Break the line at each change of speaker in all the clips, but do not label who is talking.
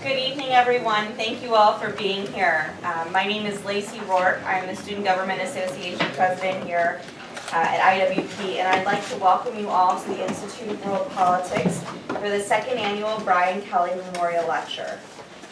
Good evening, everyone. Thank you all for being here. My name is Lacey Rourke. I'm the Student Government Association President here at IWP, and I'd like to welcome you all to the Institute of World Politics for the second annual Brian Kelly Memorial Lecture.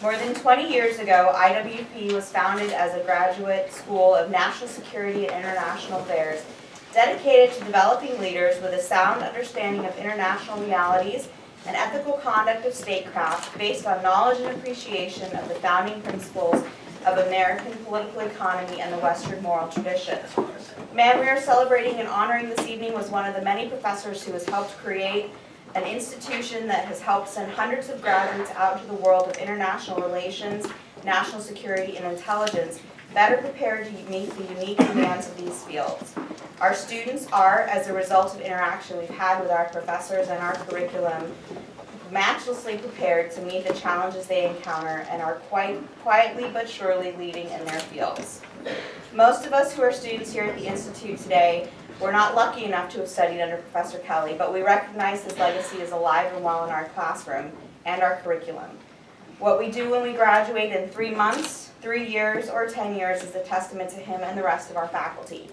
More than 20 years ago, IWP was founded as a graduate school of national security and international affairs, dedicated to developing leaders with a sound understanding of international realities and ethical conduct of statecraft based on knowledge and appreciation of the founding principles of American political economy and the Western moral tradition. The man we are celebrating and honoring this evening was one of the many professors who has helped create an institution that has helped send hundreds of graduates out into the world of international relations, national security, and intelligence, better prepared to meet the unique demands of these fields. Our students are, as a result of interaction we've had with our professors and our curriculum, matchlessly prepared to meet the challenges they encounter and are quite quietly but surely leading in their fields. Most of us who are students here at the Institute today were not lucky enough to have studied under Professor Kelly, but we recognize his legacy is alive and well in our classroom and our curriculum. What we do when we graduate in 3 months, 3 years, or 10 years is a testament to him and the rest of our faculty.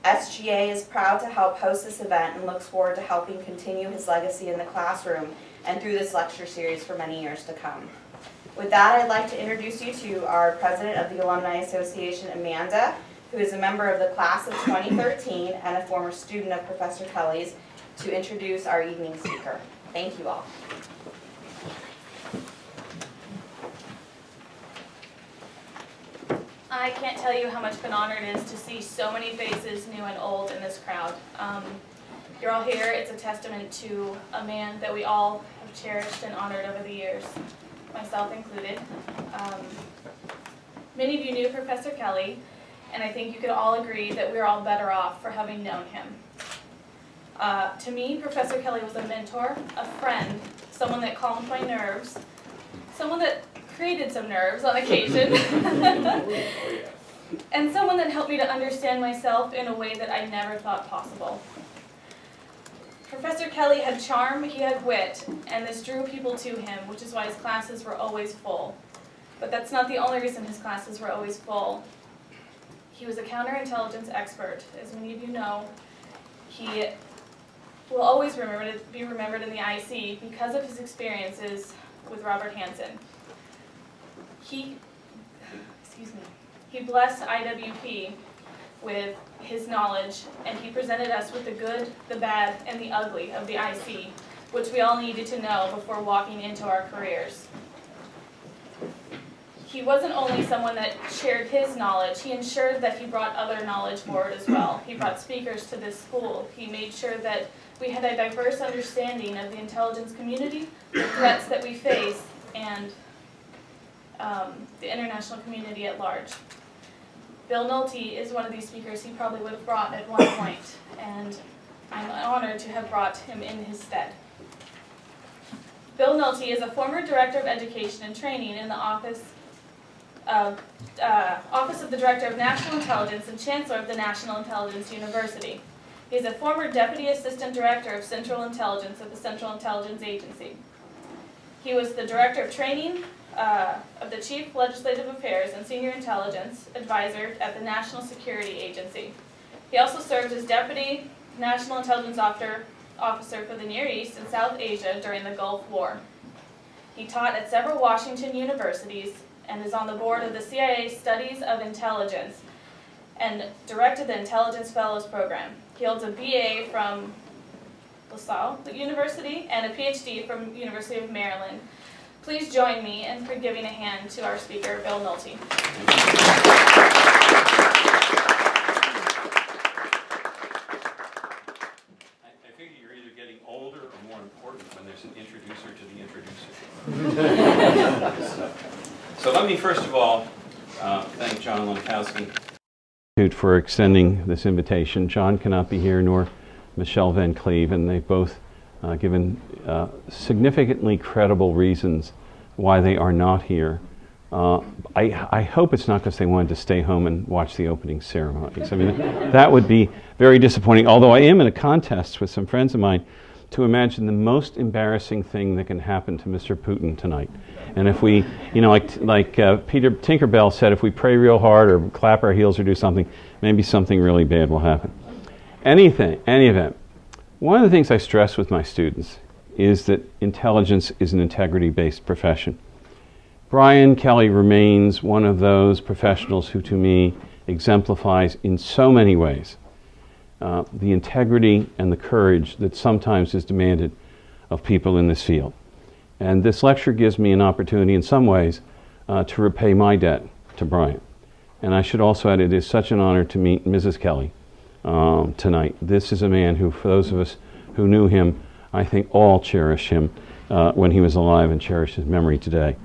SGA is proud to help host this event and looks forward to helping continue his legacy in the classroom and through this lecture series for many years to come. With that, I'd like to introduce you to our president of the Alumni Association, Amanda, who is a member of the class of 2013 and a former student of Professor Kelly's, to introduce our evening speaker. Thank you all.
I can't tell you how much of an honor it is to see so many faces, new and old, in this crowd. You're all here. It's a testament to a man that we all have cherished and honored over the years, myself included. Many of you knew Professor Kelly, and I think you could all agree that we're all better off for having known him. To me, Professor Kelly was a mentor, a friend, someone that calmed my nerves, someone that created some nerves on occasion, and someone that helped me to understand myself in a way that I never thought possible. Professor Kelly had charm, he had wit, and this drew people to him, which is why his classes were always full. But that's not the only reason his classes were always full. He was a counterintelligence expert. As many of you know, he will always be remembered in the IC because of his experiences with Robert Hansen. He blessed IWP with his knowledge, and he presented us with the good, the bad, and the ugly of the IC, which we all needed to know before walking into our careers. He wasn't only someone that shared his knowledge, he ensured that he brought other knowledge forward as well. He brought speakers to this school. He made sure that we had a diverse understanding of the intelligence community, the threats that we face, and the international community at large. Bill Nolte is one of these speakers he probably would have brought at one point, and I'm honored to have brought him in his stead. Bill Nolte is a former Director of Education and Training in the Office of the Director of National Intelligence and Chancellor of the National Intelligence University. He is a former Deputy Assistant Director of Central Intelligence at the Central Intelligence Agency. He was the Director of Training of the Chief Legislative Affairs and Senior Intelligence Advisor at the National Security Agency. He also served as Deputy National Intelligence Officer for the Near East and South Asia during the Gulf War. He taught at several Washington universities and is on the board of the CIA Studies of Intelligence and directed the Intelligence Fellows Program. He holds a BA from LaSalle University and a PhD from University of Maryland. Please join me in giving a hand to our speaker, Bill Nolte.
I figure you're either getting older or more important when there's an introducer to the introducer. So let me first of all thank John Lankowski for extending this invitation. John cannot be here, nor Michelle Van Cleve, and they've both given significantly credible reasons why they are not here. I hope it's not because they wanted to stay home and watch the opening ceremonies. I mean, that would be very disappointing, although I am in a contest with some friends of mine to imagine the most embarrassing thing that can happen to Mr. Putin tonight. And if we, you know, like Peter Tinkerbell said, if we pray real hard or clap our heels or do something, maybe something really bad will happen. Any event, one of the things I stress with my students is that intelligence is an integrity-based profession. Brian Kelly remains one of those professionals who, to me, exemplifies in so many ways the integrity and the courage that sometimes is demanded of people in this field. And this lecture gives me an opportunity in some ways to repay my debt to Brian. And I should also add, it is such an honor to meet Mrs. Kelly tonight. This is a man who, for those of us who knew him, I think all cherish him when he was alive and cherish his memory today.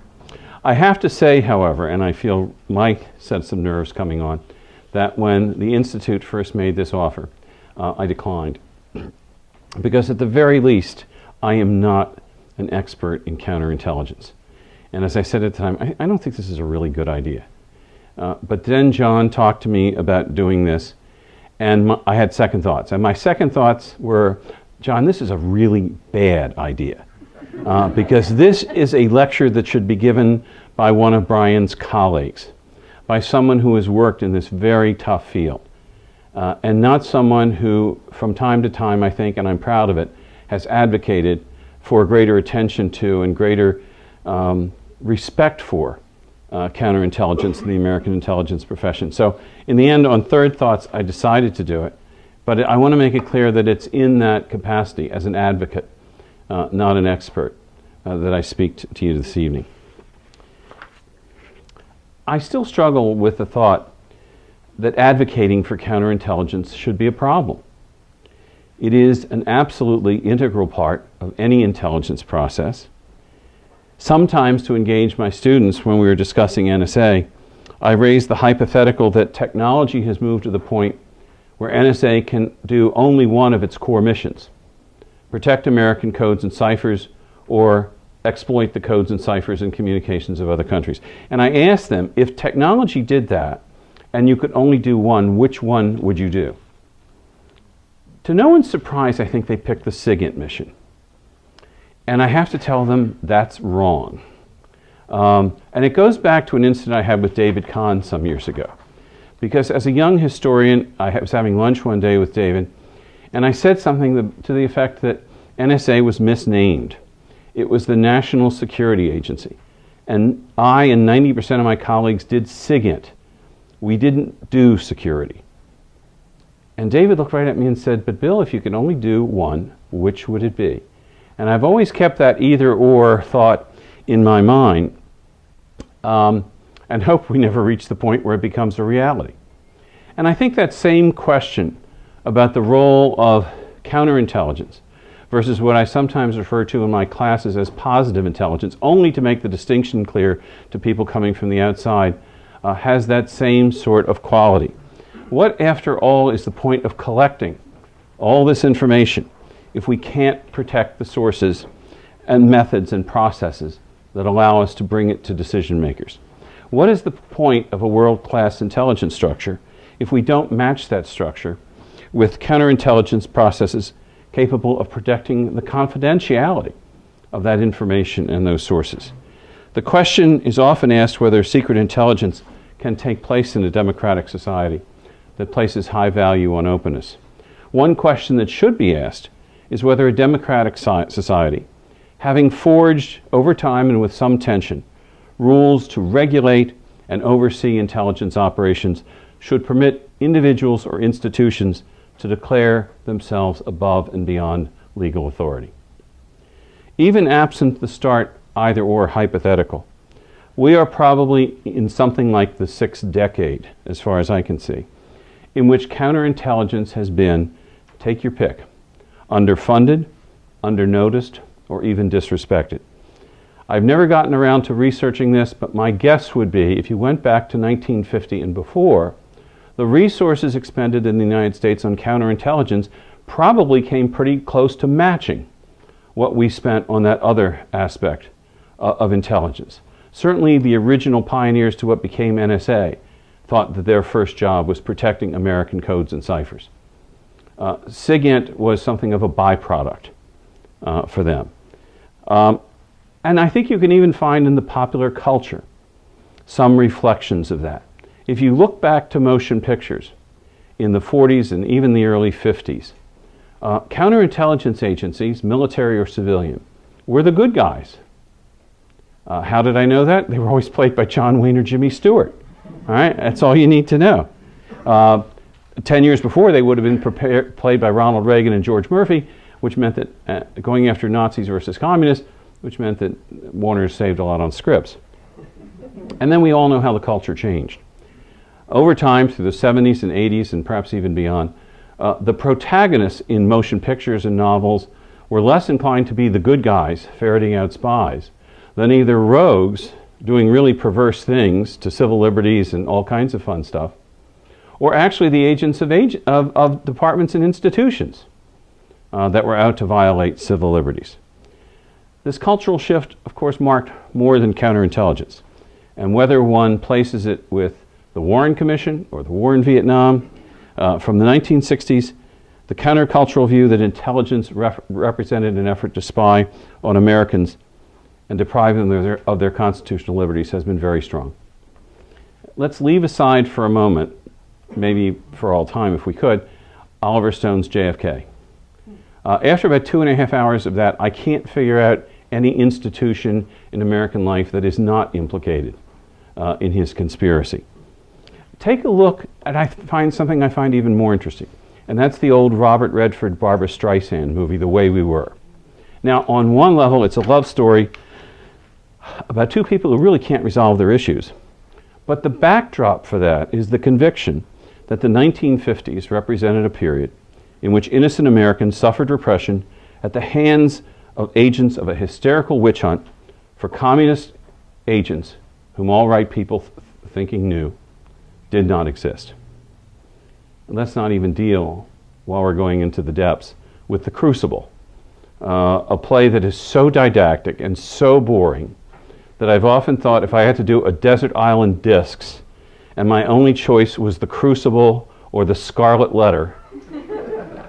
I have to say, however, and I feel my sense of nerves coming on, that when the Institute first made this offer, I declined. Because at the very least, I am not an expert in counterintelligence. And as I said at the time, I don't think this is a really good idea. But then John talked to me about doing this, and I had second thoughts. And my second thoughts were, John, this is a really bad idea. Because this is a lecture that should be given by one of Brian's colleagues, by someone who has worked in this very tough field, and not someone who, from time to time, I think, and I'm proud of it, has advocated for greater attention to and greater respect for counterintelligence in the American intelligence profession. So in the end, on third thoughts, I decided to do it, but I want to make it clear that it's in that capacity as an advocate, not an expert, that I speak to you this evening. I still struggle with the thought that advocating for counterintelligence should be a problem. It is an absolutely integral part of any intelligence process. Sometimes, to engage my students when we were discussing NSA, I raised the hypothetical that technology has moved to the point where NSA can do only one of its core missions: protect American codes and ciphers, or exploit the codes and ciphers and communications of other countries. And I asked them, if technology did that and you could only do one, which one would you do? To no one's surprise, I think they picked the SIGINT mission. And I have to tell them that's wrong. And it goes back to an incident I had with David Kahn some years ago. Because as a young historian, I was having lunch one day with David, and I said something to the effect that NSA was misnamed. It was the National Security Agency. And I and 90% of my colleagues did SIGINT. We didn't do security. And David looked right at me and said, but Bill, if you could only do one, which would it be? And I've always kept that either-or thought in my mind, and hope we never reach the point where it becomes a reality. And I think that same question about the role of counterintelligence versus what I sometimes refer to in my classes as positive intelligence, only to make the distinction clear to people coming from the outside, has that same sort of quality. What, after all, is the point of collecting all this information if we can't protect the sources and methods and processes that allow us to bring it to decision makers? What is the point of a world-class intelligence structure if we don't match that structure with counterintelligence processes capable of protecting the confidentiality of that information and those sources? The question is often asked whether secret intelligence can take place in a democratic society that places high value on openness. One question that should be asked is whether a democratic society, having forged over time and with some tension rules to regulate and oversee intelligence operations, should permit individuals or institutions to declare themselves above and beyond legal authority. Even absent the start either-or hypothetical, we are probably in something like the sixth decade, as far as I can see, in which counterintelligence has been, take your pick, underfunded, undernoticed, or even disrespected. I've never gotten around to researching this, but my guess would be, if you went back to 1950 and before, the resources expended in the United States on counterintelligence probably came pretty close to matching what we spent on that other aspect of intelligence. Certainly the original pioneers to what became NSA thought that their first job was protecting American codes and ciphers. SIGINT was something of a byproduct
for them. And I think you can even find in the popular culture some reflections of that. If you look back to motion pictures in the 40s and even the early 50s, counterintelligence agencies, military or civilian, were the good guys. How did I know that? They were always played by John Wayne or Jimmy Stewart. All right, that's all you need to know. 10 years before, they would have been played by Ronald Reagan and George Murphy, which meant that going after Nazis versus communists, which meant that Warner saved a lot on scripts. And then we all know how the culture changed. Over time, through the 70s and 80s, and perhaps even beyond, the protagonists in motion pictures and novels were less inclined to be the good guys ferreting out spies than either rogues doing really perverse things to civil liberties and all kinds of fun stuff, or actually the agents of departments and institutions that were out to violate civil liberties. This cultural shift, of course, marked more than counterintelligence. And whether one places it with the Warren Commission or the war in Vietnam, from the 1960s, the countercultural view that intelligence represented an effort to spy on Americans and deprive them of their constitutional liberties has been very strong. Let's leave aside for a moment, maybe for all time if we could, Oliver Stone's JFK. After about 2.5 hours of that, I can't figure out any institution in American life that is not implicated in his conspiracy. Take a look, and I find something I find even more interesting, and that's the old Robert Redford, Barbra Streisand movie, The Way We Were. Now, on one level, it's a love story about two people who really can't resolve their issues. But the backdrop for that is the conviction that the 1950s represented a period in which innocent Americans suffered repression at the hands of agents of a hysterical witch hunt for communist agents whom all right people thinking knew did not exist. And let's not even deal, while we're going into the depths, with The Crucible, a play that is so didactic and so boring that I've often thought if I had to do a desert island discs and my only choice was The Crucible or The Scarlet Letter,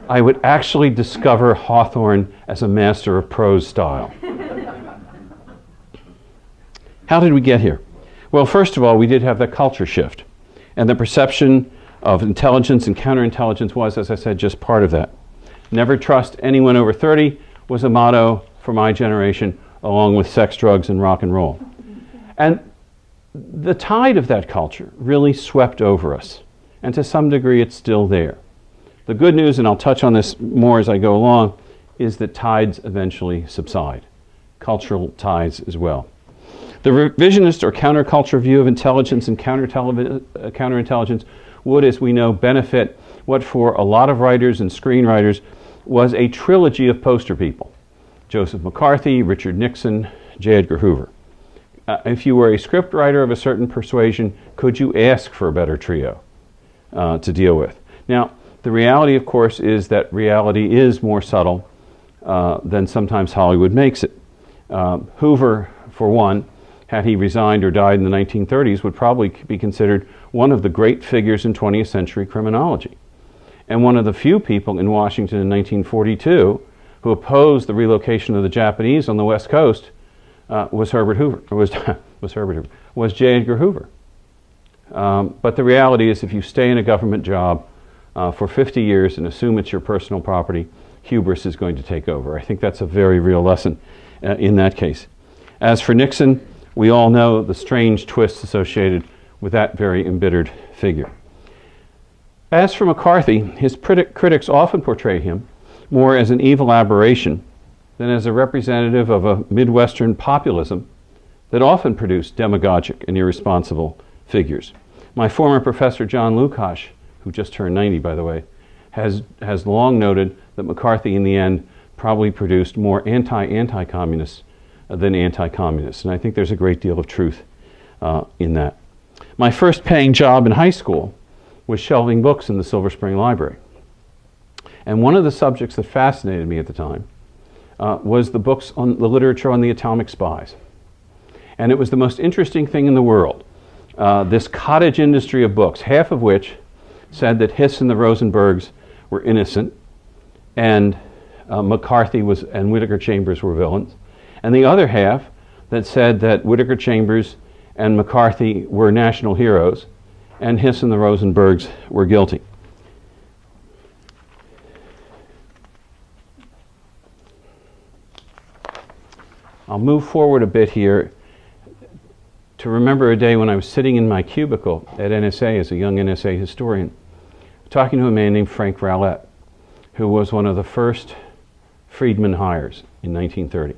I would actually discover Hawthorne as a master of prose style. How did we get here? Well, first of all, we did have that culture shift, and the perception of intelligence and counterintelligence was, as I said, just part of that. Never trust anyone over 30 was a motto for my generation, along with sex, drugs, and rock and roll. And the tide of that culture really swept over us, and to some degree it's still there. The good news, and I'll touch on this more as I go along, is that tides eventually subside, cultural tides as well. The revisionist or counterculture view of intelligence and counterintelligence would, as we know, benefit what for a lot of writers and screenwriters was a trilogy of poster people: Joseph McCarthy, Richard Nixon, J. Edgar Hoover. If you were a scriptwriter of a certain persuasion, could you ask for a better trio to deal with? Now, the reality, of course, is that reality is more subtle than sometimes Hollywood makes it. Hoover, for one, had he resigned or died in the 1930s, would probably be considered one of the great figures in 20th century criminology. And one of the few people in Washington in 1942 who opposed the relocation of the Japanese on the West Coast was J. Edgar Hoover. But the reality is, if you stay in a government job for 50 years and assume it's your personal property, hubris is going to take over. I think that's a very real lesson in that case. As for Nixon, we all know the strange twists associated with that very embittered figure. As for McCarthy, his critics often portray him more as an evil aberration than as a representative of a Midwestern populism that often produced demagogic and irresponsible figures. My former professor, John Lukacs, who just turned 90, by the way, has long noted that McCarthy, in the end, probably produced more anti-communists than anti-communists. And I think there's a great deal of truth in that. My first paying job in high school was shelving books in the Silver Spring Library. And one of the subjects that fascinated me at the time was the books on the literature on the atomic spies. And it was the most interesting thing in the world. This cottage industry of books, half of which said that Hiss and the Rosenbergs were innocent, and McCarthy and Whittaker Chambers were villains, and the other half that said that Whittaker Chambers and McCarthy were national heroes, and Hiss and the Rosenbergs were guilty. I'll move forward a bit here to remember a day when I was sitting in my cubicle at NSA as a young NSA historian, talking to a man named Frank Rowlett, who was one of the first Friedman hires in 1930.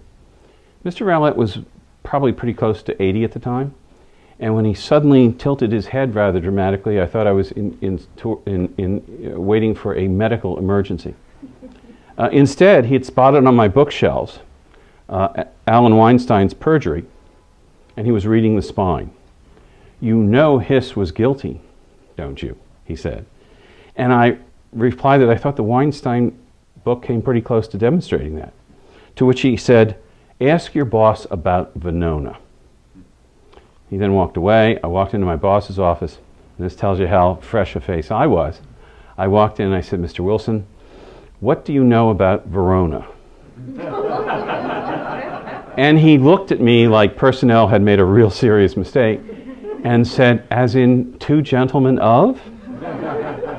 Mr. Rowlett was probably pretty close to 80 at the time, and when he suddenly tilted his head rather dramatically, I thought I was waiting for a medical emergency. Instead, he had spotted on my bookshelves Alan Weinstein's Perjury, and he was reading the spine. "You know Hiss was guilty, don't you?" he said. And I replied that I thought the Weinstein book came pretty close to demonstrating that. To which he said, "Ask your boss about Venona." He then walked away. I walked into my boss's office, and this tells you how fresh a face I was. I walked in and I said, "Mr. Wilson, what do you know about Verona?" And he looked at me like personnel had made a real serious mistake and said, "As in two gentlemen of?"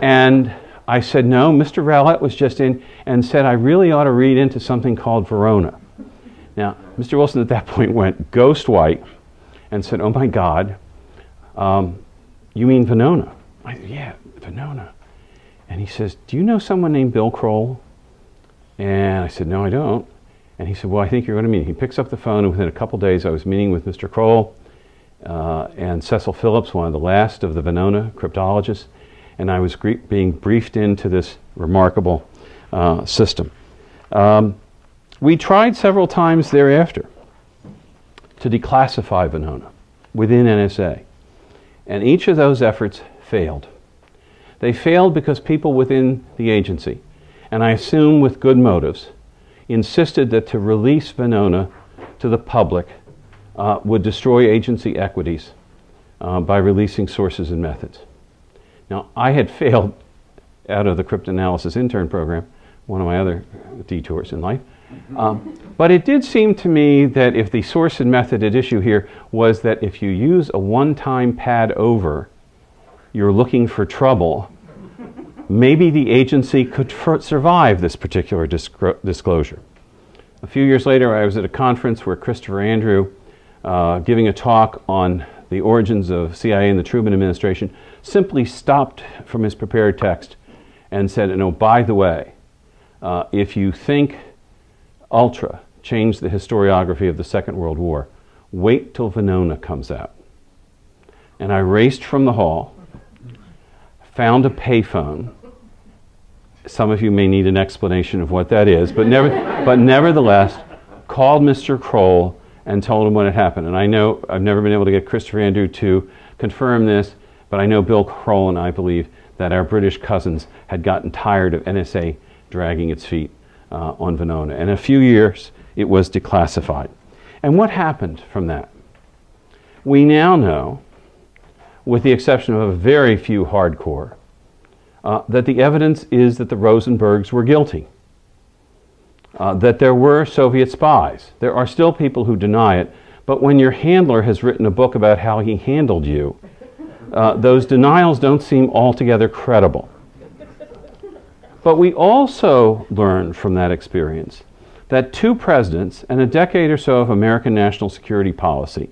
And I said, "No, Mr. Rowlett was just in and said I really ought to read into something called Verona." Now, Mr. Wilson at that point went ghost white and said, "Oh my God, you mean Venona?" I said, "Yeah, Venona." And he says, "Do you know someone named Bill Kroll?" And I said, "No, I don't." And he said, "Well, I think you're going to meet him." He picks up the phone, and within a couple days I was meeting with Mr. Kroll and Cecil Phillips, one of the last of the Venona cryptologists, and I was being briefed into this remarkable system. We tried several times thereafter to declassify Venona within NSA, and each of those efforts failed. They failed because people within the agency, and I assume with good motives, insisted that to release Venona to the public would destroy agency equities by releasing sources and methods. Now, I had failed out of the cryptanalysis intern program, one of my other detours in life, but it did seem to me that if the source and method at issue here was that if you use a one-time pad over, you're looking for trouble, maybe the agency could survive this particular disclosure. A few years later, I was at a conference where Christopher Andrew, giving a talk on the origins of CIA and the Truman administration, simply stopped from his prepared text and said, "And oh, by the way, if you think Ultra changed the historiography of the Second World War, wait till Venona comes out." And I raced from the hall, found a payphone. Some of you may need an explanation of what that is, but nevertheless, called Mr. Kroll and told him what had happened. And I know I've never been able to get Christopher Andrew to confirm this, but I know Bill Kroll and I believe that our British cousins had gotten tired of NSA dragging its feet on Venona. And in a few years, it was declassified. And what happened from that? We now know, with the exception of a very few hardcore, that the evidence is that the Rosenbergs were guilty, that there were Soviet spies. There are still people who deny it, but when your handler has written a book about how he handled you, those denials don't seem altogether credible. But we also learned from that experience that two presidents and a decade or so of American national security policy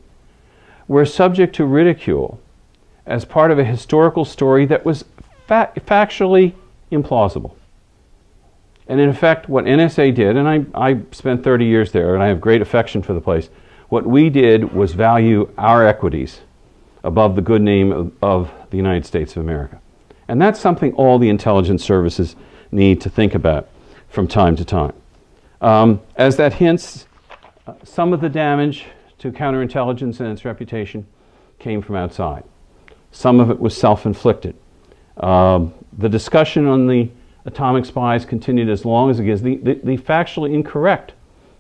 were subject to ridicule as part of a historical story that was factually implausible. And in effect, what NSA did, and I spent 30 years there, and I have great affection for the place, what we did was value our equities above the good name of the United States of America. And that's something all the intelligence services need to think about from time to time. As that hints, some of the damage to counterintelligence and its reputation came from outside. Some of it was self-inflicted. The discussion on the atomic spies continued as long as it is. The factually incorrect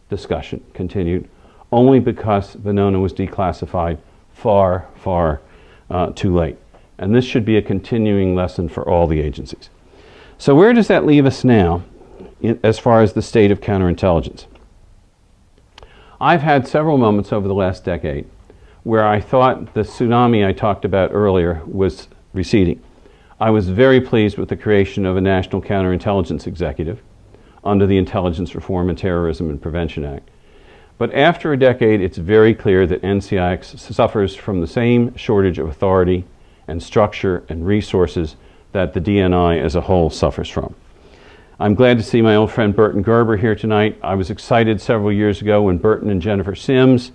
discussion continued only because Venona was declassified far, far too late. And this should be a continuing lesson for all the agencies. So where does that leave us now as far as the state of counterintelligence. I've had several moments over the last decade where I thought the tsunami I talked about earlier was receding. I was very pleased with the creation of a National Counterintelligence Executive under the Intelligence Reform and Terrorism and Prevention Act. But after a decade, it's very clear that NCIX suffers from the same shortage of authority and structure and resources that the DNI as a whole suffers from. I'm glad to see my old friend Burton Gerber here tonight. I was excited several years ago when Burton and Jennifer Sims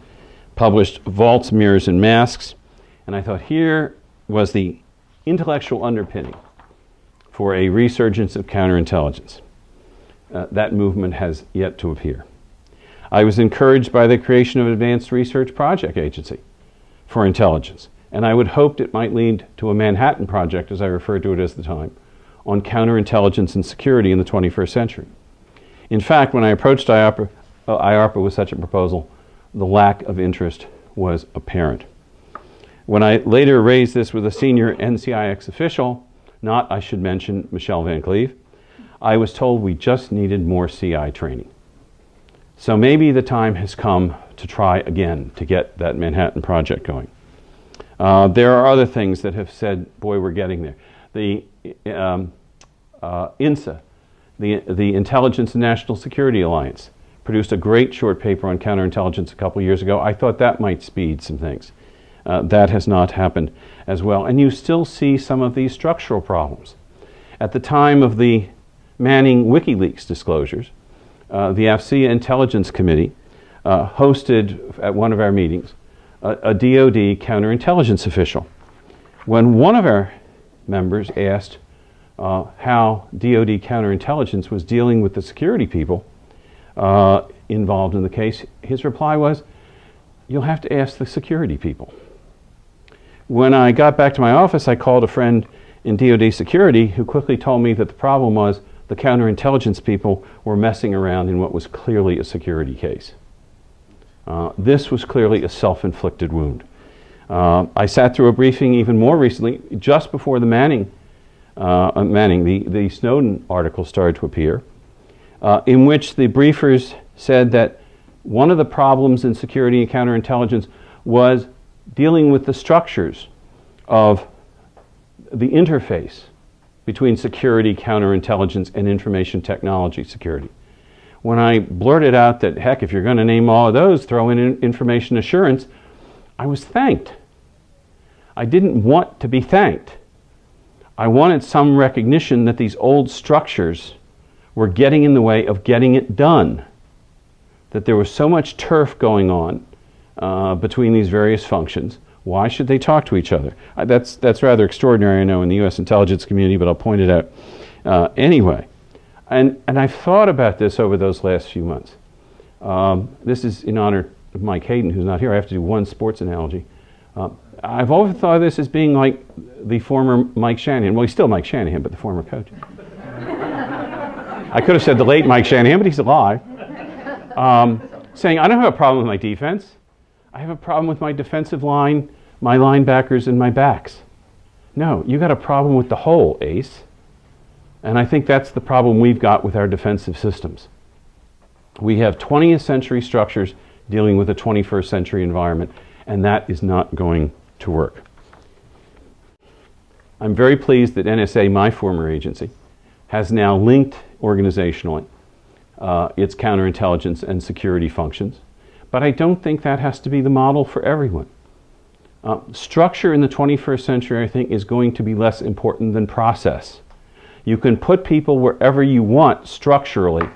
published Vaults, Mirrors, and Masks, and I thought here was the intellectual underpinning for a resurgence of counterintelligence. That movement has yet to appear. I was encouraged by the creation of an Advanced Research Project Agency for intelligence, and I would hoped it might lead to a Manhattan Project, as I referred to it at the time, on counterintelligence and security in the 21st century. In fact, when I approached IARPA with such a proposal, the lack of interest was apparent. When I later raised this with a senior NCIX official, not, I should mention, Michelle Van Cleve, I was told we just needed more CI training. So maybe the time has come to try again to get that Manhattan Project going. There are other things that have said, boy, we're getting there. The INSA, the Intelligence and National Security Alliance, produced a great short paper on counterintelligence a couple years ago. I thought that might speed some things. That has not happened as well. And you still see some of these structural problems. At the time of the Manning WikiLeaks disclosures, the AFCEA Intelligence Committee hosted at one of our meetings a DoD counterintelligence official. When one of our members asked how DoD counterintelligence was dealing with the security people involved in the case, his reply was, "You'll have to ask the security people." When I got back to my office, I called a friend in DoD security who quickly told me that the problem was the counterintelligence people were messing around in what was clearly a security case. This was clearly a self-inflicted wound. I sat through a briefing even more recently, just before the the Snowden article started to appear, in which the briefers said that one of the problems in security and counterintelligence was dealing with the structures of the interface between security, counterintelligence, and information technology security. When I blurted out that, heck, if you're going to name all of those, throw in information assurance, I was thanked. I didn't want to be thanked. I wanted some recognition that these old structures were getting in the way of getting it done, that there was so much turf going on between these various functions. Why should they talk to each other? That's rather extraordinary, I know, in the U.S. intelligence community, but I'll point it out anyway. And I've thought about this over those last few months. This is in honor of Mike Hayden, who's not here. I have to do one sports analogy. I've often thought of this as being like the former Mike Shanahan. Well, he's still Mike Shanahan, but the former coach. I could have said the late Mike Shanahan, but he's alive. Saying, I don't have a problem with my defense. I have a problem with my defensive line, my linebackers, and my backs. No, you got a problem with the whole, ace. And I think that's the problem we've got with our defensive systems. We have 20th century structures dealing with a 21st century environment, and that is not going to work. I'm very pleased that NSA, my former agency, has now linked organizationally its counterintelligence and security functions. But I don't think that has to be the model for everyone. Structure in the 21st century, I think, is going to be less important than process. You can put people wherever you want structurally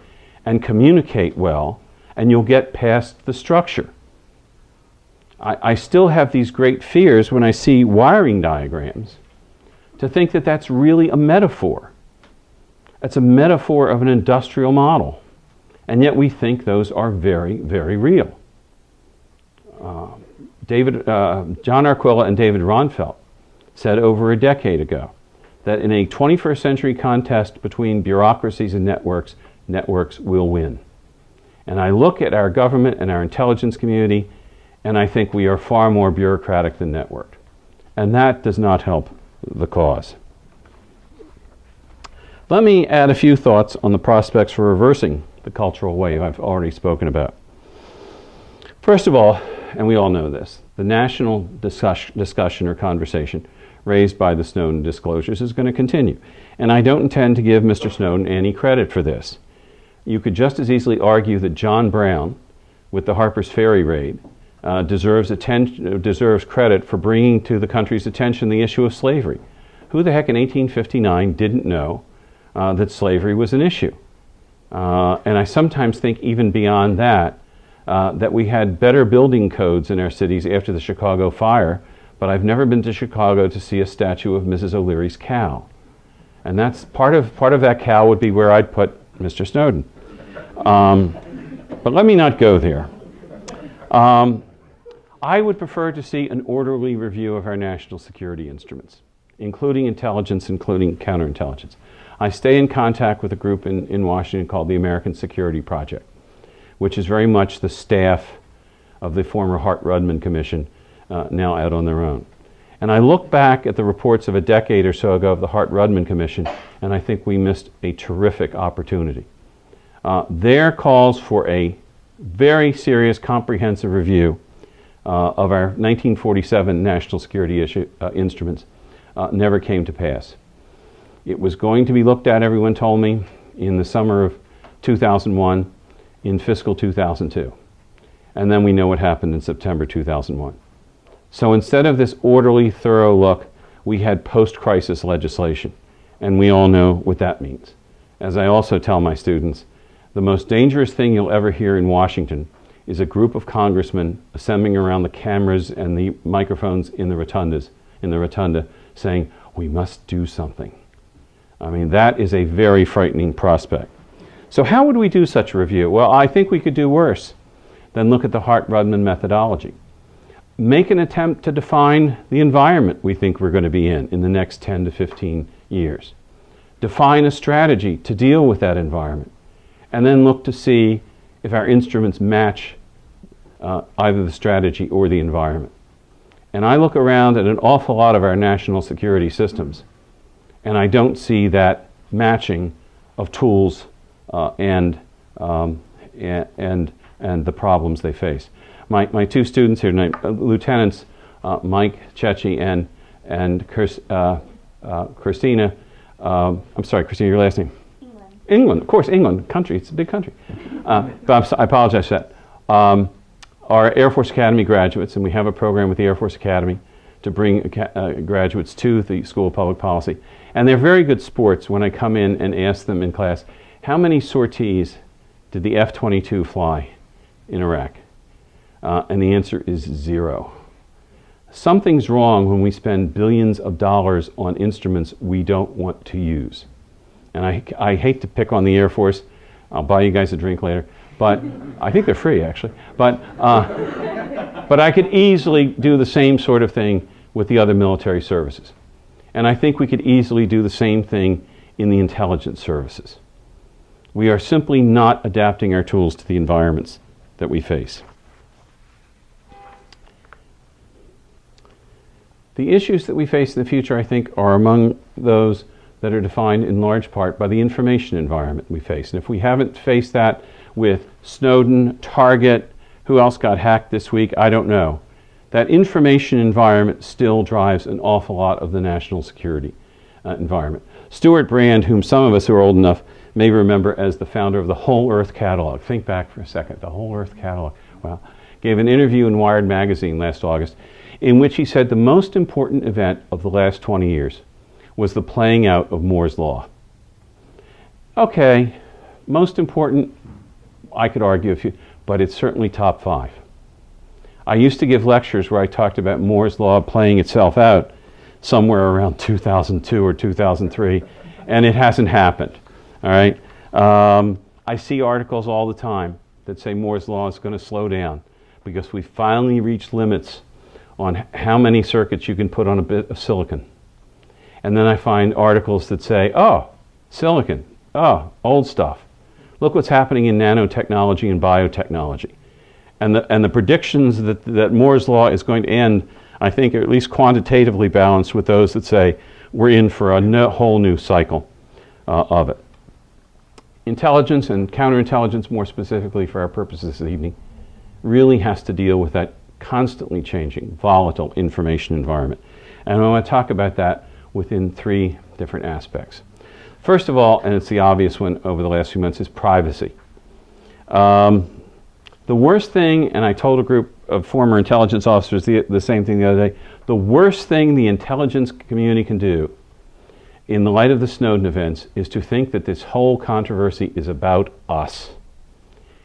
and communicate well, and you'll get past the structure. I still have these great fears when I see wiring diagrams to think that that's really a metaphor. It's a metaphor of an industrial model, and yet we think those are very, very real. John Arquilla and David Ronfeld said over a decade ago that in a 21st century contest between bureaucracies and networks, networks will win. And I look at our government and our intelligence community, and I think we are far more bureaucratic than networked. And that does not help the cause. Let me add a few thoughts on the prospects for reversing the cultural wave I've already spoken about. First of all, and we all know this, the national discussion or conversation raised by the Snowden disclosures is going to continue. And I don't intend to give Mr. Snowden any credit for this. You could just as easily argue that John Brown, with the Harper's Ferry raid, deserves credit for bringing to the country's attention the issue of slavery. Who the heck in 1859 didn't know that slavery was an issue? And I sometimes think even beyond that, that we had better building codes in our cities after the Chicago fire, but I've never been to Chicago to see a statue of Mrs. O'Leary's cow. And that's part of that cow would be where I'd put Mr. Snowden. But let me not go there. I would prefer to see an orderly review of our national security instruments, including intelligence, including counterintelligence. I stay in contact with a group in Washington called the American Security Project, which is very much the staff of the former Hart-Rudman Commission, now out on their own. And I look back at the reports of a decade or so ago of the Hart-Rudman Commission, and I think we missed a terrific opportunity. Their calls for a very serious, comprehensive review of our 1947 national security instruments never came to pass. It was going to be looked at, everyone told me, in the summer of 2001, in fiscal 2002. And then we know what happened in September 2001. So instead of this orderly, thorough look, we had post-crisis legislation. And we all know what that means. As I also tell my students, the most dangerous thing you'll ever hear in Washington is a group of congressmen assembling around the cameras and the microphones in the rotunda, saying, we must do something. I mean, that is a very frightening prospect. So how would we do such a review? Well, I think we could do worse than look at the Hart-Rudman methodology. Make an attempt to define the environment we think we're going to be in the next 10 to 15 years. Define a strategy to deal with that environment. And then look to see if our instruments match either the strategy or the environment. And I look around at an awful lot of our national security systems, and I don't see that matching of tools and the problems they face. My two students here tonight, Lieutenants Mike Chechi and Christina. I'm sorry, Christina, your last name? England, of course, England, country, it's a big country. But I apologize for that. Are Air Force Academy graduates, and we have a program with the Air Force Academy to bring graduates to the School of Public Policy. And they're very good sports when I come in and ask them in class, how many sorties did the F-22 fly in Iraq? And the answer is 0. Something's wrong when we spend billions of dollars on instruments we don't want to use. And I hate to pick on the Air Force. I'll buy you guys a drink later. But I think they're free, actually. But I could easily do the same sort of thing with the other military services. And I think we could easily do the same thing in the intelligence services. We are simply not adapting our tools to the environments that we face. The issues that we face in the future, I think, are among those that are defined in large part by the information environment we face. And if we haven't faced that with Snowden, Target, who else got hacked this week, I don't know. That information environment still drives an awful lot of the national security environment. Stuart Brand, whom some of us who are old enough may remember as the founder of the Whole Earth Catalog. Think back for a second, the Whole Earth Catalog. Wow. Gave an interview in Wired magazine last August in which he said the most important event of the last 20 years was the playing out of Moore's Law. Okay, most important, I could argue a few, but it's certainly top 5. I used to give lectures where I talked about Moore's Law playing itself out somewhere around 2002 or 2003, and it hasn't happened, all right? I see articles all the time that say Moore's Law is going to slow down because we finally reached limits on how many circuits you can put on a bit of silicon. And then I find articles that say, oh, silicon, oh, old stuff. Look what's happening in nanotechnology and biotechnology. And the predictions that Moore's Law is going to end, I think, are at least quantitatively balanced with those that say we're in for a whole new cycle of it. Intelligence and counterintelligence, more specifically for our purposes this evening, really has to deal with that constantly changing, volatile information environment. And I want to talk about that within three different aspects. First of all, and it's the obvious one over the last few months, is privacy. The worst thing, and I told a group of former intelligence officers the same thing the other day, the worst thing the intelligence community can do in the light of the Snowden events is to think that this whole controversy is about us.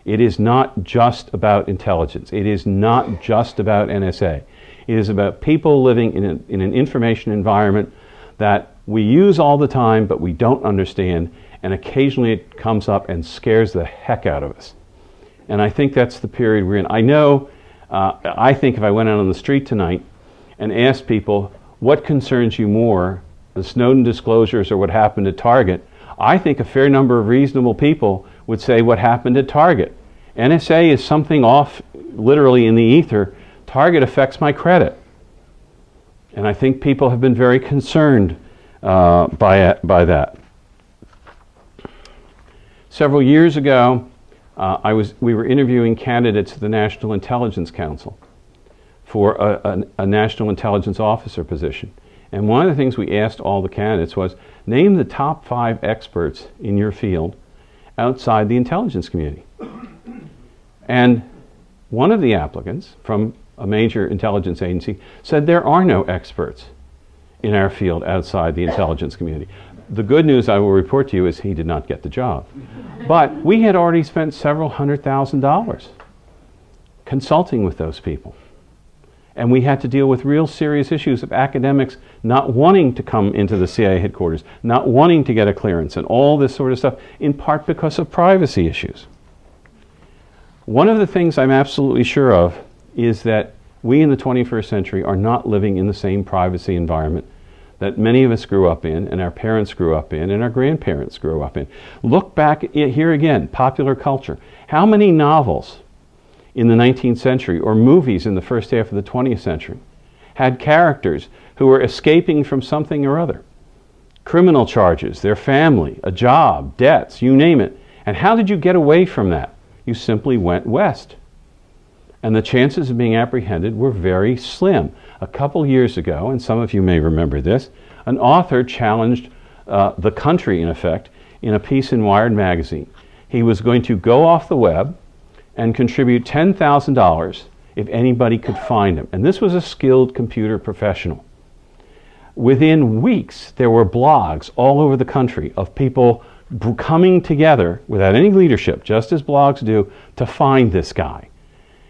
It is not just about intelligence. It is not just about NSA. It is about people living in an information environment that we use all the time, but we don't understand, and occasionally it comes up and scares the heck out of us. And I think that's the period we're in. I know, I think if I went out on the street tonight and asked people, what concerns you more, the Snowden disclosures or what happened at Target, I think a fair number of reasonable people would say what happened at Target. NSA is something off literally in the ether. Target affects my credit. And I think people have been very concerned by that. Several years ago, we were interviewing candidates at the National Intelligence Council for a National Intelligence Officer position. And one of the things we asked all the candidates was, name the top 5 experts in your field outside the intelligence community. And one of the applicants from a major intelligence agency said there are no experts in our field outside the intelligence community. The good news I will report to you is he did not get the job. But we had already spent several $100,000 consulting with those people. And we had to deal with real serious issues of academics not wanting to come into the CIA headquarters, not wanting to get a clearance, and all this sort of stuff, in part because of privacy issues. One of the things I'm absolutely sure of is that we in the 21st century are not living in the same privacy environment that many of us grew up in, and our parents grew up in, and our grandparents grew up in. Look back here again, popular culture. How many novels in the 19th century or movies in the first half of the 20th century had characters who were escaping from something or other? Criminal charges, their family, a job, debts, you name it. And how did you get away from that? You simply went west. And the chances of being apprehended were very slim. A couple years ago, and some of you may remember this, an author challenged the country, in effect, in a piece in Wired magazine. He was going to go off the web and contribute $10,000 if anybody could find him. And this was a skilled computer professional. Within weeks, there were blogs all over the country of people coming together without any leadership, just as blogs do, to find this guy.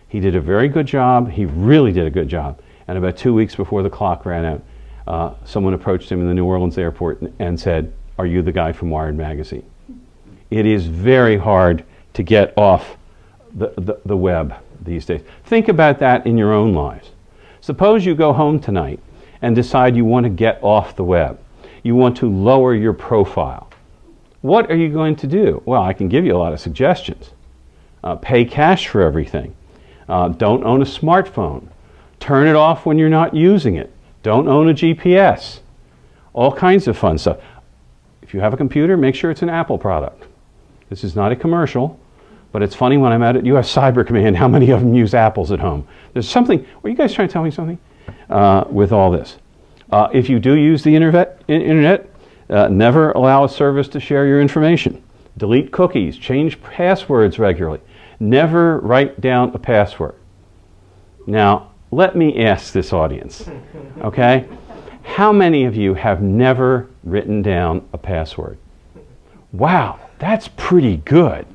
He did a very good job. He really did a good job. And about 2 weeks before the clock ran out, someone approached him in the New Orleans airport and said, "Are you the guy from Wired magazine?" It is very hard to get off the web these days. Think about that in your own lives. Suppose you go home tonight and decide you want to get off the web. You want to lower your profile. What are you going to do? Well, I can give you a lot of suggestions. Pay cash for everything. Don't own a smartphone. Turn it off when you're not using it. Don't own a GPS. All kinds of fun stuff. If you have a computer, make sure it's an Apple product. This is not a commercial, but it's funny when I'm at US Cyber Command how many of them use Apples at home. There's something, were you guys trying to tell me something with all this? If you do use the internet, never allow a service to share your information. Delete cookies, change passwords regularly. Never write down a password. Now, let me ask this audience, okay? How many of you have never written down a password? Wow, that's pretty good.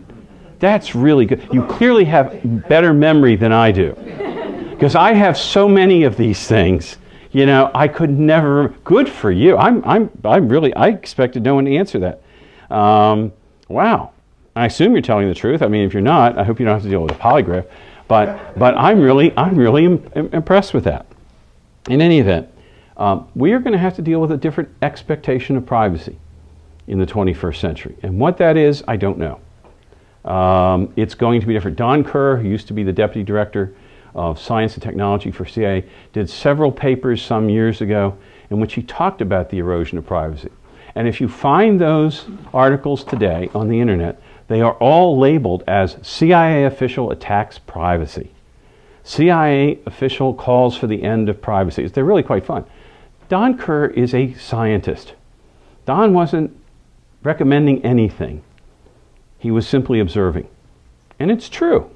That's really good. You clearly have better memory than I do. Because I have so many of these things, you know, I could never, good for you. I expected no one to answer that. Wow. I assume you're telling the truth. I mean, if you're not, I hope you don't have to deal with a polygraph. But I'm really impressed with that. In any event, we are going to have to deal with a different expectation of privacy in the 21st century. And what that is, I don't know. It's going to be different. Don Kerr, who used to be the Deputy Director of Science and Technology for CIA, did several papers some years ago in which he talked about the erosion of privacy. And if you find those articles today on the internet, they are all labeled as CIA official attacks privacy. CIA official calls for the end of privacy. They're really quite fun. Don Kerr is a scientist. Don wasn't recommending anything. He was simply observing. And it's true.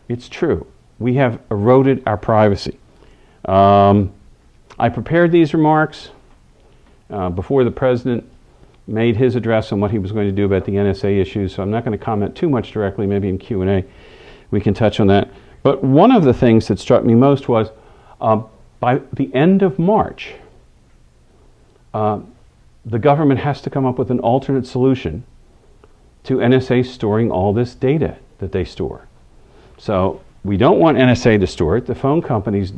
It's true. We have eroded our privacy. I prepared these remarks before the president made his address on what he was going to do about the NSA issues, so I'm not going to comment too much directly. Maybe in Q&A we can touch on that. But one of the things that struck me most was by the end of March, the government has to come up with an alternate solution to NSA storing all this data that they store. So we don't want NSA to store it. The phone companies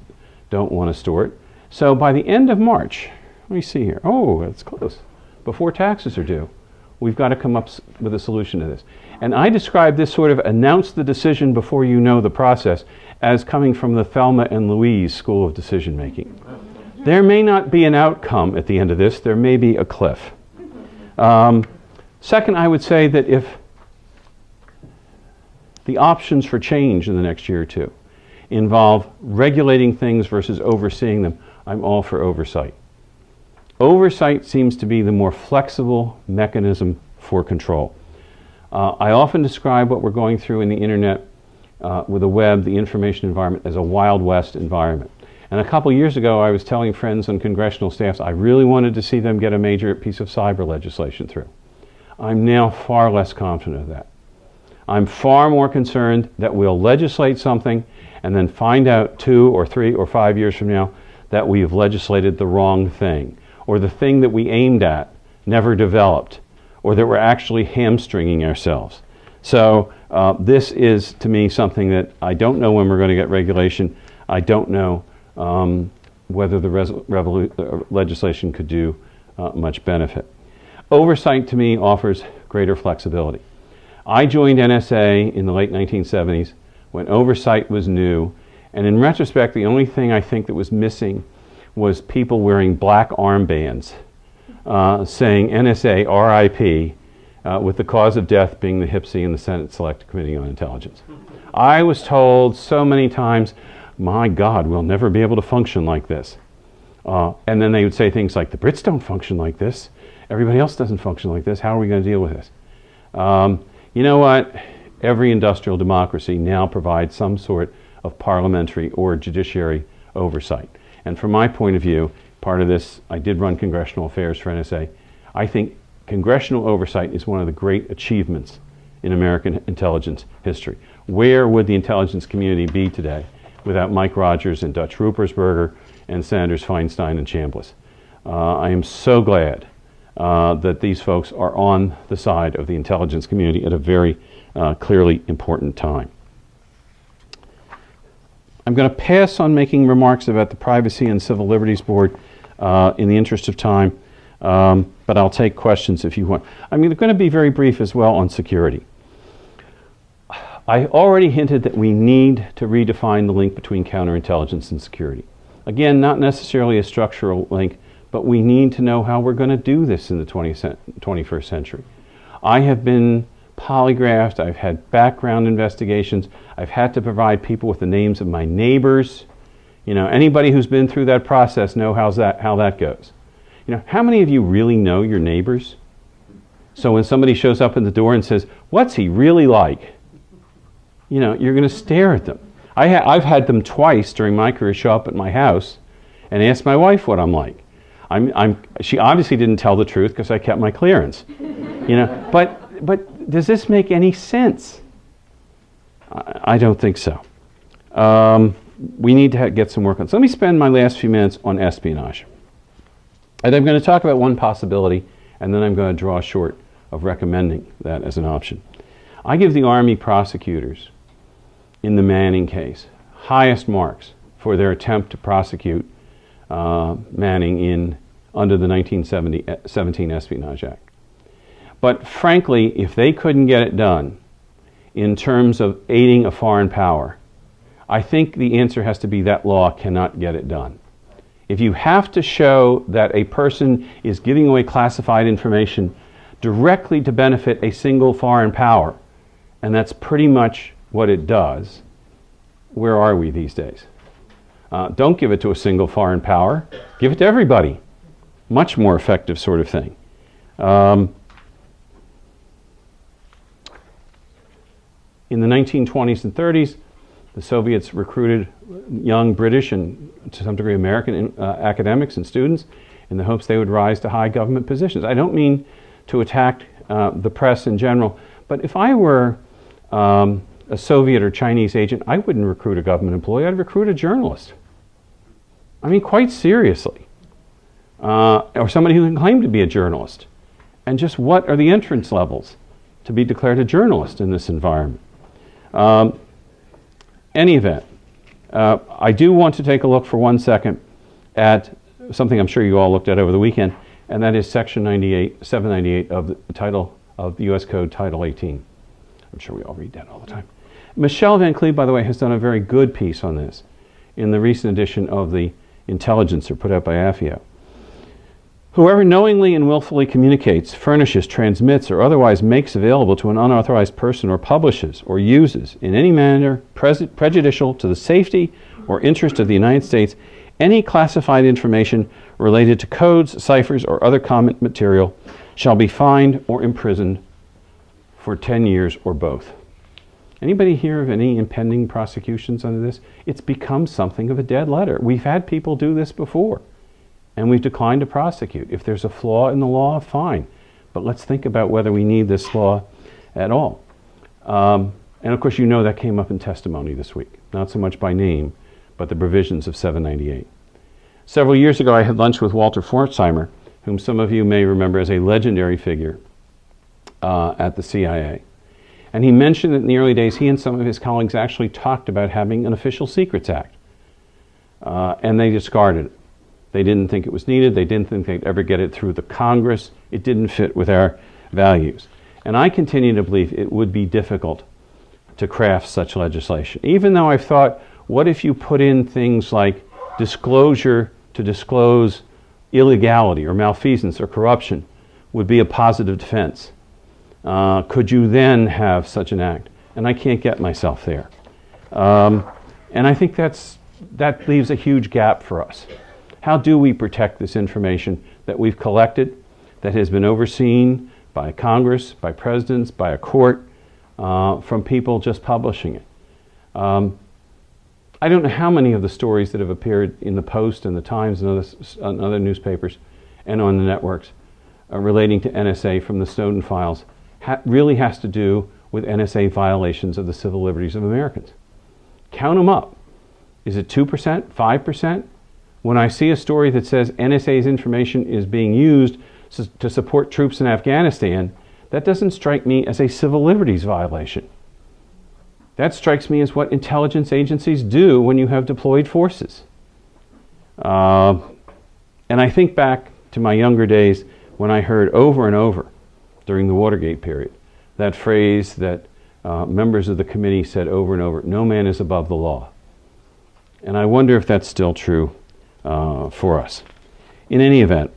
don't want to store it. So by the end of March, let me see here. Oh, it's close. Before taxes are due, we've got to come up with a solution to this. And I describe this sort of announce the decision before you know the process as coming from the Thelma and Louise school of decision making. There may not be an outcome at the end of this. There may be a cliff. Second, I would say that if the options for change in the next year or two involve regulating things versus overseeing them, I'm all for oversight. Oversight seems to be the more flexible mechanism for control. I often describe what we're going through in the internet with the web, the information environment, as a Wild West environment. And a couple years ago, I was telling friends on congressional staffs I really wanted to see them get a major piece of cyber legislation through. I'm now far less confident of that. I'm far more concerned that we'll legislate something and then find out 2 or 3 or 5 years from now that we have legislated the wrong thing, or the thing that we aimed at never developed, or that we're actually hamstringing ourselves. So this is, to me, something that I don't know when we're going to get regulation. I don't know whether the legislation could do much benefit. Oversight, to me, offers greater flexibility. I joined NSA in the late 1970s when oversight was new, and in retrospect, the only thing I think that was missing was people wearing black armbands saying NSA RIP, with the cause of death being the HPSI and the Senate Select Committee on Intelligence. I was told so many times, my God, we'll never be able to function like this. And then they would say things like, the Brits don't function like this. Everybody else doesn't function like this. How are we going to deal with this? You know what? Every industrial democracy now provides some sort of parliamentary or judiciary oversight. And from my point of view, part of this, I did run congressional affairs for NSA. I think congressional oversight is one of the great achievements in American intelligence history. Where would the intelligence community be today without Mike Rogers and Dutch Ruppersberger and Senators Feinstein and Chambliss? I am so glad that these folks are on the side of the intelligence community at a very clearly important time. I'm going to pass on making remarks about the Privacy and Civil Liberties Board in the interest of time, but I'll take questions if you want. I'm going to be very brief as well on security. I already hinted that we need to redefine the link between counterintelligence and security. Again, not necessarily a structural link, but we need to know how we're going to do this in the 21st century. I have been polygraphed, I've had background investigations, I've had to provide people with the names of my neighbors. You know, anybody who's been through that process know how that goes. You know, how many of you really know your neighbors? So when somebody shows up in the door and says, what's he really like? You know, you're going to stare at them. I've had them twice during my career show up at my house and ask my wife what I'm like. She obviously didn't tell the truth because I kept my clearance. You know, but does this make any sense? I don't think so. We need to get some work on. So let me spend my last few minutes on espionage. And I'm going to talk about one possibility, and then I'm going to draw short of recommending that as an option. I give the Army prosecutors in the Manning case highest marks for their attempt to prosecute Manning under the 1917 Espionage Act. But frankly, if they couldn't get it done in terms of aiding a foreign power, I think the answer has to be that law cannot get it done. If you have to show that a person is giving away classified information directly to benefit a single foreign power, and that's pretty much what it does, where are we these days? Don't give it to a single foreign power. Give it to everybody. Much more effective sort of thing. In the 1920s and 30s, the Soviets recruited young British and to some degree American academics and students in the hopes they would rise to high government positions. I don't mean to attack the press in general, but if I were a Soviet or Chinese agent, I wouldn't recruit a government employee, I'd recruit a journalist. I mean, quite seriously. Or somebody who can claim to be a journalist. And just what are the entrance levels to be declared a journalist in this environment? Any event, I do want to take a look for 1 second at something I'm sure you all looked at over the weekend, and that is Section 798 of the title of the U.S. Code, Title 18. I'm sure we all read that all the time. Michelle Van Cleve, by the way, has done a very good piece on this in the recent edition of the Intelligencer put out by AFIO. Whoever knowingly and willfully communicates, furnishes, transmits, or otherwise makes available to an unauthorized person or publishes or uses in any manner prejudicial to the safety or interest of the United States any classified information related to codes, ciphers, or other common material shall be fined or imprisoned for 10 years or both. Anybody hear of any impending prosecutions under this? It's become something of a dead letter. We've had people do this before, and we've declined to prosecute. If there's a flaw in the law, fine. But let's think about whether we need this law at all. And of course, you know that came up in testimony this week. Not so much by name, but the provisions of 798. Several years ago, I had lunch with Walter Forsheimer, whom some of you may remember as a legendary figure at the CIA. And he mentioned that in the early days, he and some of his colleagues actually talked about having an Official Secrets Act. And they discarded it. They didn't think it was needed. They didn't think they'd ever get it through the Congress. It didn't fit with our values. And I continue to believe it would be difficult to craft such legislation. Even though I've thought, what if you put in things like disclosure to disclose illegality or malfeasance or corruption would be a positive defense? Could you then have such an act? And I can't get myself there. And I think that leaves a huge gap for us. How do we protect this information that we've collected, that has been overseen by Congress, by presidents, by a court, from people just publishing it? I don't know how many of the stories that have appeared in the Post and the Times and other newspapers and on the networks relating to NSA from the Snowden files really has to do with NSA violations of the civil liberties of Americans. Count them up. Is it 2%, 5%? When I see a story that says NSA's information is being used to support troops in Afghanistan, that doesn't strike me as a civil liberties violation. That strikes me as what intelligence agencies do when you have deployed forces. And I think back to my younger days when I heard over and over during the Watergate period that phrase that members of the committee said over and over, "No man is above the law." And I wonder if that's still true for us. In any event,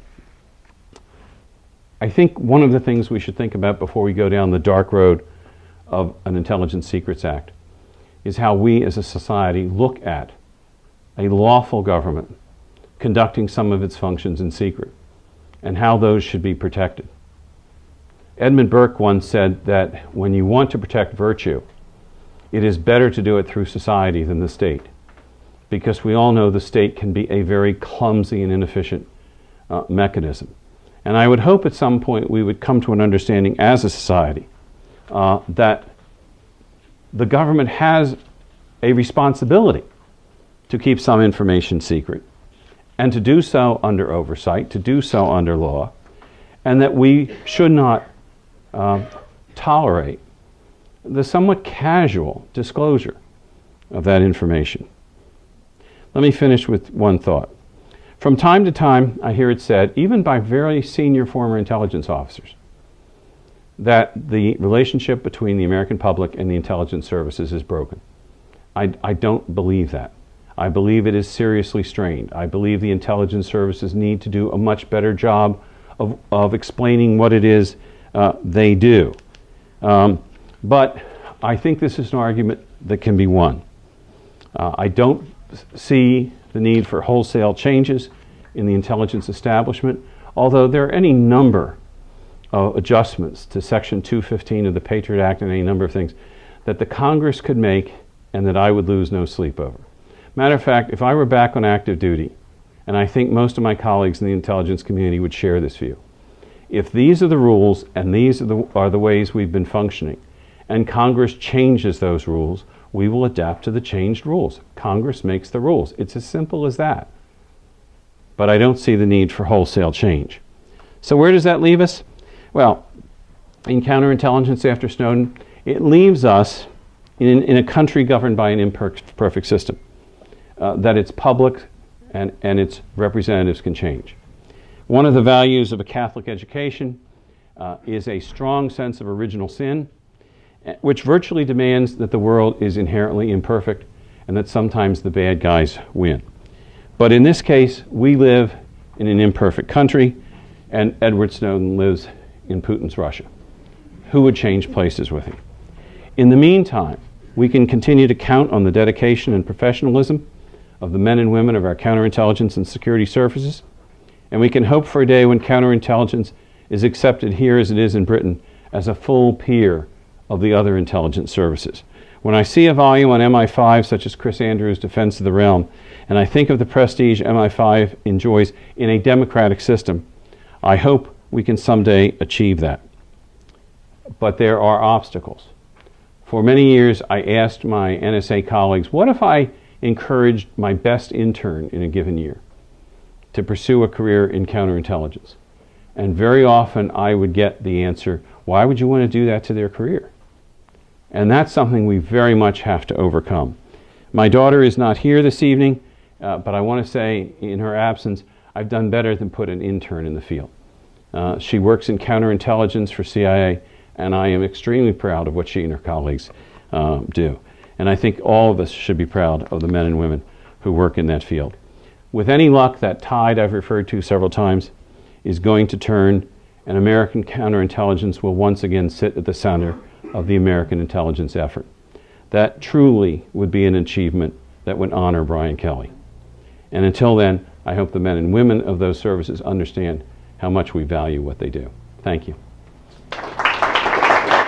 I think one of the things we should think about before we go down the dark road of an Intelligence Secrets Act is how we as a society look at a lawful government conducting some of its functions in secret and how those should be protected. Edmund Burke once said that when you want to protect virtue, it is better to do it through society than the state, because we all know the state can be a very clumsy and inefficient mechanism. And I would hope at some point we would come to an understanding as a society that the government has a responsibility to keep some information secret, and to do so under oversight, to do so under law, and that we should not tolerate the somewhat casual disclosure of that information. Let me finish with one thought. From time to time, I hear it said, even by very senior former intelligence officers, that the relationship between the American public and the intelligence services is broken. I don't believe that. I believe it is seriously strained. I believe the intelligence services need to do a much better job of explaining what it is they do. But I think this is an argument that can be won. I don't see the need for wholesale changes in the intelligence establishment, although there are any number of adjustments to Section 215 of the Patriot Act and any number of things that the Congress could make and that I would lose no sleep over. Matter of fact, if I were back on active duty, and I think most of my colleagues in the intelligence community would share this view, if these are the rules and these are the ways we've been functioning, and Congress changes those rules, we will adapt to the changed rules. Congress makes the rules. It's as simple as that. But I don't see the need for wholesale change. So where does that leave us? Well, in counterintelligence after Snowden, it leaves us in a country governed by an imperfect system, that it's public and its representatives can change. One of the values of a Catholic education is a strong sense of original sin, which virtually demands that the world is inherently imperfect and that sometimes the bad guys win. But in this case, we live in an imperfect country, and Edward Snowden lives in Putin's Russia. Who would change places with him? In the meantime, we can continue to count on the dedication and professionalism of the men and women of our counterintelligence and security services, and we can hope for a day when counterintelligence is accepted here as it is in Britain as a full peer of the other intelligence services. When I see a volume on MI5 such as Chris Andrews' Defense of the Realm, and I think of the prestige MI5 enjoys in a democratic system, I hope we can someday achieve that. But there are obstacles. For many years, I asked my NSA colleagues, what if I encouraged my best intern in a given year to pursue a career in counterintelligence? And very often I would get the answer, why would you want to do that to their career? And that's something we very much have to overcome. My daughter is not here this evening, but I want to say in her absence, I've done better than put an intern in the field. She works in counterintelligence for CIA, and I am extremely proud of what she and her colleagues do. And I think all of us should be proud of the men and women who work in that field. With any luck, that tide I've referred to several times is going to turn, and American counterintelligence will once again sit at the center of the American intelligence effort. That truly would be an achievement that would honor Brian Kelly. And until then, I hope the men and women of those services understand how much we value what they do. Thank you.